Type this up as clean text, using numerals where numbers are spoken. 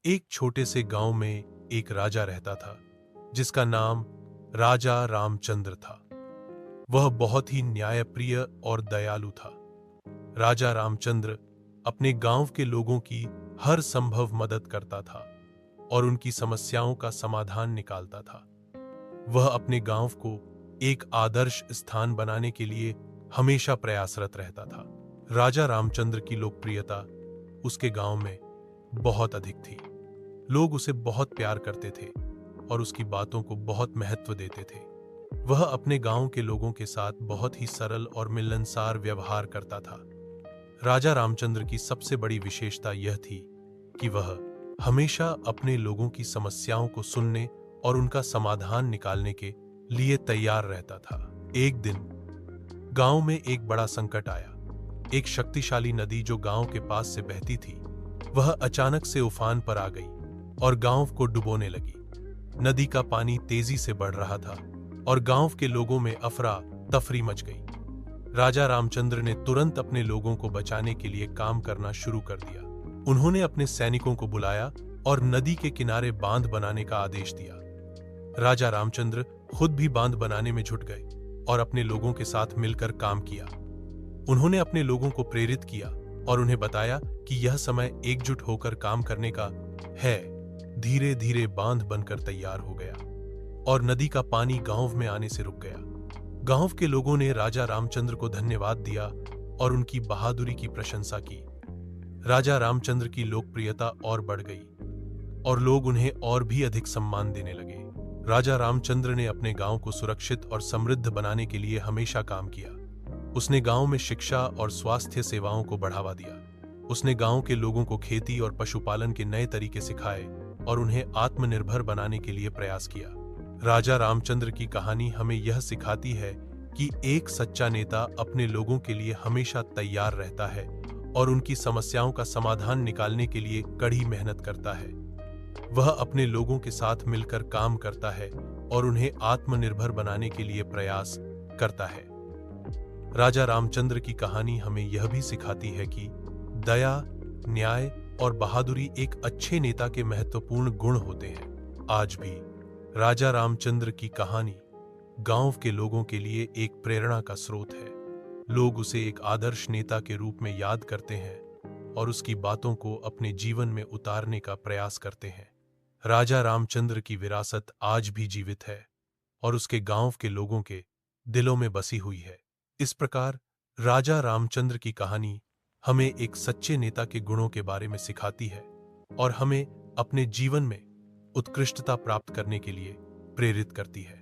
एक छोटे से गांव में एक राजा रहता था जिसका नाम राजा रामचंद्र था। वह बहुत ही न्यायप्रिय और दयालु था। राजा रामचंद्र अपने गांव के लोगों की हर संभव मदद करता था और उनकी समस्याओं का समाधान निकालता था। वह अपने गांव को एक आदर्श स्थान बनाने के लिए हमेशा प्रयासरत रहता था। राजा रामचंद्र की लोकप्रियता उसके गांव में बहुत अधिक थी। लोग उसे बहुत प्यार करते थे और उसकी बातों को बहुत महत्व देते थे। वह अपने गांव के लोगों के साथ बहुत ही सरल और मिलनसार व्यवहार करता था। राजा रामचंद्र की सबसे बड़ी विशेषता यह थी कि वह हमेशा अपने लोगों की समस्याओं को सुनने और उनका समाधान निकालने के लिए तैयार रहता था। एक दिन गांव में एक बड़ा संकट आया। एक शक्तिशाली नदी जो गांव के पास से बहती थी, वह अचानक से उफान पर आ गई और गांव को डुबोने लगी। नदी का पानी तेजी से बढ़ रहा था और गांव के लोगों में अफरा तफरी मच गई। राजा रामचंद्र ने तुरंत अपने लोगों को बचाने के लिए काम करना शुरू कर दिया। उन्होंने अपने सैनिकों को बुलाया और नदी के किनारे बांध बनाने का आदेश दिया। राजा रामचंद्र खुद भी बांध बनाने में जुट गए और अपने लोगों के साथ मिलकर काम किया। उन्होंने अपने लोगों को प्रेरित किया और उन्हें बताया कि यह समय एकजुट होकर काम करने का है। धीरे धीरे बांध बनकर तैयार हो गया और नदी का पानी गांव में आने से रुक गया। गांव के लोगों ने राजा रामचंद्र को धन्यवाद दिया और उनकी बहादुरी की प्रशंसा की। राजा रामचंद्र की लोकप्रियता और बढ़ गई और लोग उन्हें और भी अधिक सम्मान देने लगे। राजा रामचंद्र ने अपने गांव को सुरक्षित और समृद्ध बनाने के लिए हमेशा काम किया। उसने गांव में शिक्षा और स्वास्थ्य सेवाओं को बढ़ावा दिया। उसने गांव के लोगों को खेती और पशुपालन के नए तरीके सिखाए और उन्हें आत्मनिर्भर बनाने के लिए प्रयास किया। राजा रामचंद्र की कहानी हमें यह सिखाती है कि एक सच्चा नेता अपने लोगों के लिए हमेशा तैयार रहता है और उनकी समस्याओं का समाधान निकालने के लिए कड़ी मेहनत करता है। वह अपने लोगों के साथ मिलकर काम करता है और उन्हें आत्मनिर्भर बनाने के लिए प्रयास करता है। राजा रामचंद्र की कहानी हमें यह भी सिखाती है कि दया, न्याय और बहादुरी एक अच्छे नेता के महत्वपूर्ण गुण होते हैं। आज भी राजा रामचंद्र की कहानी गांव के लोगों के लिए एक प्रेरणा का स्रोत है। लोग उसे एक आदर्श नेता के रूप में याद करते हैं और उसकी बातों को अपने जीवन में उतारने का प्रयास करते हैं। राजा रामचंद्र की विरासत आज भी जीवित है और उसके गांव के लोगों के दिलों में बसी हुई है। इस प्रकार राजा रामचंद्र की कहानी हमें एक सच्चे नेता के गुणों के बारे में सिखाती है और हमें अपने जीवन में उत्कृष्टता प्राप्त करने के लिए प्रेरित करती है।